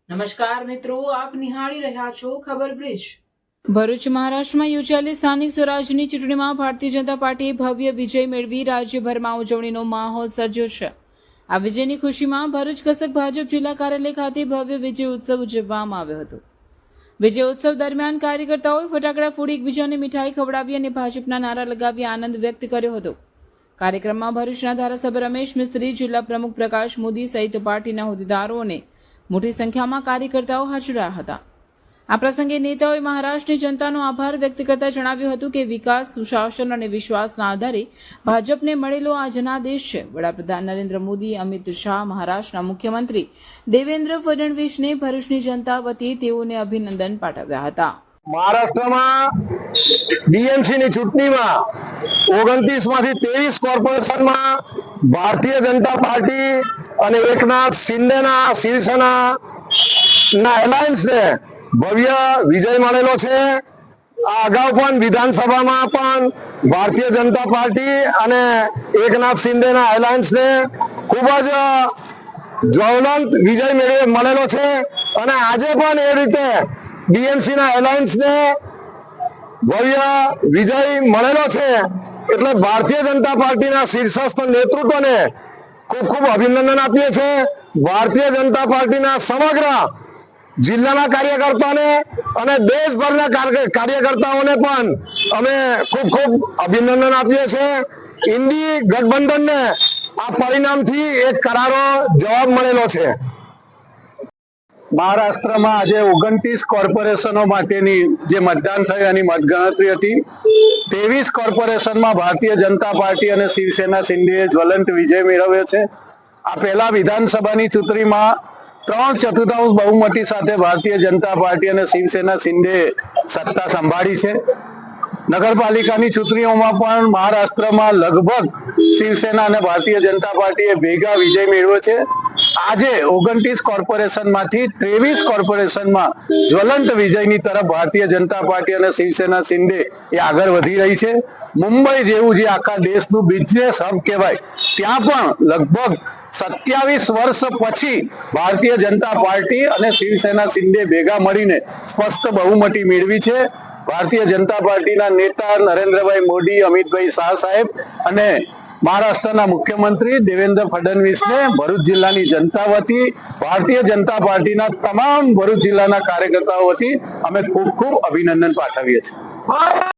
નમસ્કાર મિત્રો, આપ નિહાળી રહ્યા છો ખબર બ્રિજ। ભરૂચ મહારાષ્ટ્રમાં યોજાયેલી સ્થાનિક સ્વરાજની ચૂંટણીમાં ભારતીય જનતા પાર્ટીએ ભવ્ય વિજય મેળવી રાજ્યભરમાં ઉજવણીનો માહોલ સર્જ્યો છે। આ વિજયની ખુશીમાં ભરૂચ કસક ભાજપ જિલ્લા કાર્યાલય ખાતે ભવ્ય વિજય ઉત્સવ ઉજવવામાં આવ્યો હતો। વિજય ઉત્સવ દરમિયાન કાર્યકર્તાઓએ ફટાકડા ફોડી એકબીજાને મીઠાઈ ખવડાવી અને ભાજપના નારા લગાવી આનંદ વ્યક્ત કર્યો હતો। કાર્યક્રમમાં ભરૂચના ધારાસભ્ય રમેશ મિસ્ત્રી, જિલ્લા પ્રમુખ પ્રકાશ મોદી સહિત પાર્ટીના હોદ્દેદારો અને મોટી સંખ્યામાં કાર્યકર્તાઓ હાજર રહ્યા હતા। આ પ્રસંગે નેતાઓએ મહારાષ્ટ્રની જનતાનો આભાર વ્યક્ત કરતા જણાવ્યું હતું કે વિકાસ, સુશાસન અને વિશ્વાસના આધારે ભાજપને મળેલો આ જનાદેશ છે। વડાપ્રધાન નરેન્દ્ર મોદી, અમિત શાહ, મહારાષ્ટ્રના મુખ્યમંત્રી દેવેન્દ્ર ફડણવીસને ભરૂચની જનતા વતી તેઓને અભિનંદન પાઠવ્યા હતા। મહારાષ્ટ્રમાં બીએમસીની ચૂંટણીમાં 29 માંથી 23 કોર્પોરેશનમાં ભારતીય જનતા પાર્ટી અને એકનાથ શિંદેના શિવસેનાના એલાયન્સને ભવ્ય વિજય મળેલો છે। આ અગાઉ પણ વિધાનસભામાં પણ ભારતીય જનતા પાર્ટી અને એકનાથ શિંદેના એલાયન્સને ખૂબ જ જ્વલંત વિજય મળેલો છે અને આજે પણ એ રીતે બીએમસીના એલાયન્સને ભવ્ય વિજય મળેલો છે। એટલે ભારતીય જનતા પાર્ટીના શીર્ષસ્થ નેતૃત્વને ખૂબ ખૂબ અભિનંદન આપીએ છીએ। ભારતીય જનતા પાર્ટીના સમગ્ર જિલ્લાના કાર્યકર્તાઓને અને દેશભરના કાર્યકર્તાઓને પણ અમે ખૂબ ખૂબ અભિનંદન આપીએ છીએ। ઇન્ડી ગઠબંધનને આ પરિણામથી એક કરારો જવાબ મળેલો છે। મહારાષ્ટ્રમાં આજે 29 કોર્પોરેશનો માટેની જે મતદાન થયાની મતગણતરી હતી। 23 કોર્પોરેશનમાં ભારતીય જનતા પાર્ટી અને શિવસેના શિંદેએ જ્વલંત વિજય મેળવ્યો છે। આ પહેલા વિધાનસભાની ચૂંટણીમાં 3/4 બહુમતી સાથે ભારતીય જનતા પાર્ટી અને શિવસેના શિંદેએ સત્તા સંભાળી છે। નગરપાલિકાની ચૂંટણીઓમાં પણ મહારાષ્ટ્રમાં લગભગ શિવસેના અને ભારતીય જનતા પાર્ટીએ ભેગા વિજય મેળવ્યો છે। આજે 29 કોર્પોરેશનમાંથી 23 કોર્પોરેશનમાં જ્વલંત વિજયની તરફ ભારતીય જનતા પાર્ટી અને શિવસેના શિંદે એ આગળ વધી રહી છે। મુંબઈ જેવું જે આખા દેશનું બિઝનેસ હબ કહેવાય ત્યાં પણ લગભગ 27 વર્ષ પછી ભારતીય જનતા પાર્ટી અને શિવસેના શિંદે ભેગા મળીને સ્પષ્ટ બહુમતી મેળવી છે। ભારતીય જનતા પાર્ટીના નેતા નરેન્દ્રભાઈ મોદી, અમિતભાઈ શાહ સાહેબ અને મહારાષ્ટ્રના મુખ્યમંત્રી દેવેન્દ્ર ફડણવીસને ભરૂચ જિલ્લાની જનતા વતી, ભારતીય જનતા પાર્ટીના તમામ ભરૂચ જિલ્લાના કાર્યકર્તાઓ વતી અમે ખૂબ ખૂબ અભિનંદન પાઠવીએ છીએ।